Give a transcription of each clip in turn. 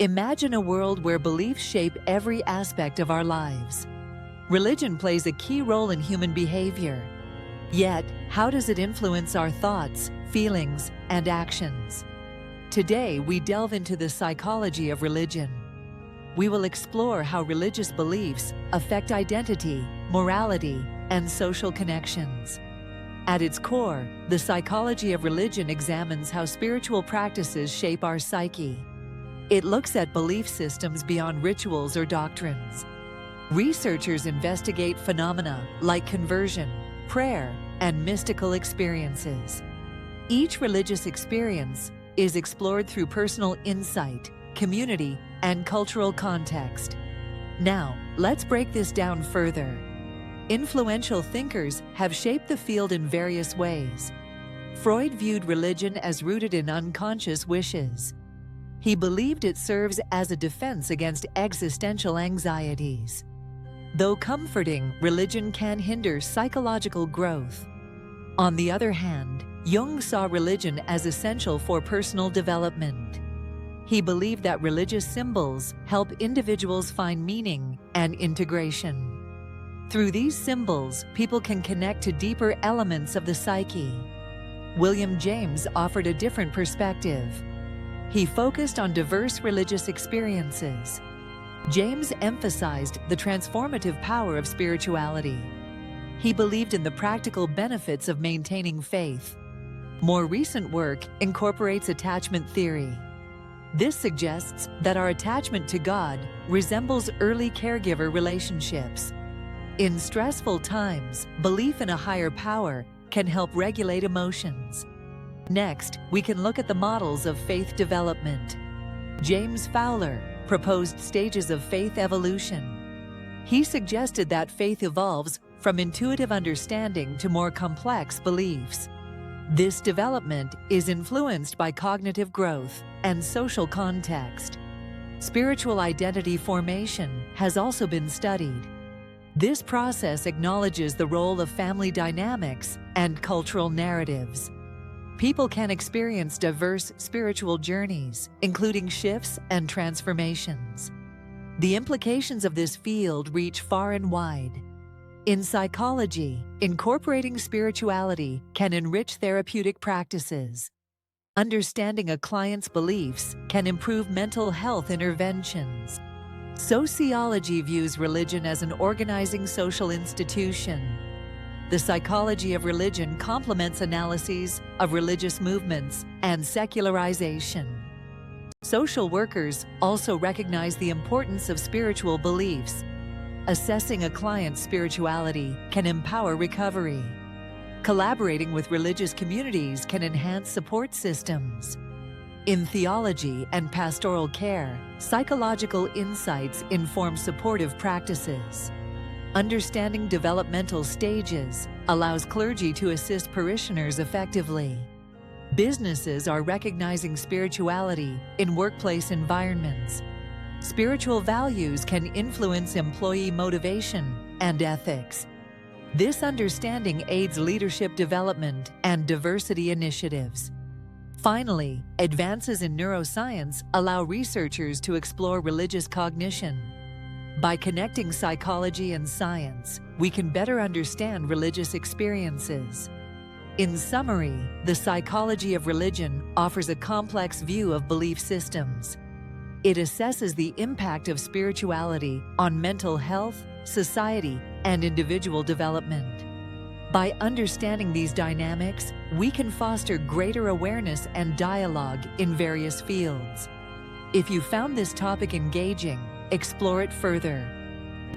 Imagine a world where beliefs shape every aspect of our lives. Religion plays a key role in human behavior. Yet, how does it influence our thoughts, feelings, and actions? Today, we delve into the psychology of religion. We will explore how religious beliefs affect identity, morality, and social connections. At its core, the psychology of religion examines how spiritual practices shape our psyche. It looks at belief systems beyond rituals or doctrines. Researchers investigate phenomena like conversion, prayer, and mystical experiences. Each religious experience is explored through personal insight, community, and cultural context. Now, let's break this down further. Influential thinkers have shaped the field in various ways. Freud viewed religion as rooted in unconscious wishes. He believed it serves as a defense against existential anxieties. Though comforting, religion can hinder psychological growth. On the other hand, Jung saw religion as essential for personal development. He believed that religious symbols help individuals find meaning and integration. Through these symbols, people can connect to deeper elements of the psyche. William James offered a different perspective. He focused on diverse religious experiences. James emphasized the transformative power of spirituality. He believed in the practical benefits of maintaining faith. More recent work incorporates attachment theory. This suggests that our attachment to God resembles early caregiver relationships. In stressful times, belief in a higher power can help regulate emotions. Next, we can look at the models of faith development. James Fowler proposed stages of faith evolution. He suggested that faith evolves from intuitive understanding to more complex beliefs. This development is influenced by cognitive growth and social context. Spiritual identity formation has also been studied. This process acknowledges the role of family dynamics and cultural narratives. People can experience diverse spiritual journeys, including shifts and transformations. The implications of this field reach far and wide. In psychology, incorporating spirituality can enrich therapeutic practices. Understanding a client's beliefs can improve mental health interventions. Sociology views religion as an organizing social institution. The psychology of religion complements analyses of religious movements and secularization. Social workers also recognize the importance of spiritual beliefs. Assessing a client's spirituality can empower recovery. Collaborating with religious communities can enhance support systems. In theology and pastoral care, psychological insights inform supportive practices. Understanding developmental stages allows clergy to assist parishioners effectively. Businesses are recognizing spirituality in workplace environments. Spiritual values can influence employee motivation and ethics. This understanding aids leadership development and diversity initiatives. Finally, advances in neuroscience allow researchers to explore religious cognition. By connecting psychology and science, we can better understand religious experiences. In summary, the psychology of religion offers a complex view of belief systems. It assesses the impact of spirituality on mental health, society, and individual development. By understanding these dynamics, we can foster greater awareness and dialogue in various fields. If you found this topic engaging, explore it further.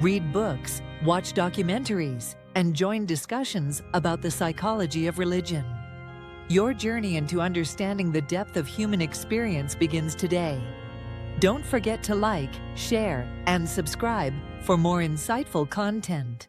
Read books, watch documentaries, and join discussions about the psychology of religion. Your journey into understanding the depth of human experience begins today. Don't forget to like, share, and subscribe for more insightful content.